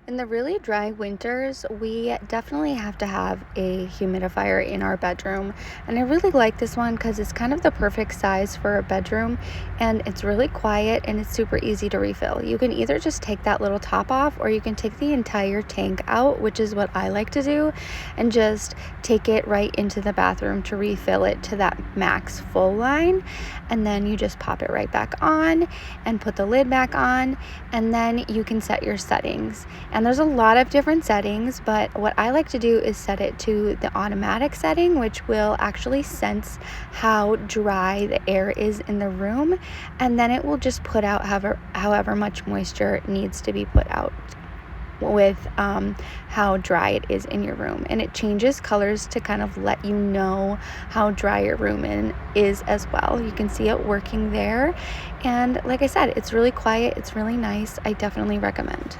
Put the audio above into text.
In the really dry winters, we definitely have to have a humidifier in our bedroom. And I really like this one because it's kind of the perfect size for a bedroom and it's really quiet and it's super easy to refill. You can either just take that little top off or you can take the entire tank out, which is what I like to do, and just take it right into the bathroom to refill it to that max full line. And then you just pop it right back on and put the lid back on, and then you can set your settings. And there's a lot of different settings, but what I like to do is set it to the automatic setting, which will actually sense how dry the air is in the room, and then it will just put out however much moisture needs to be put out with how dry it is in your room. And it changes colors to kind of let you know how dry your room is as well. You can see it working there, and like I said, it's really quiet, it's really nice. I definitely recommend.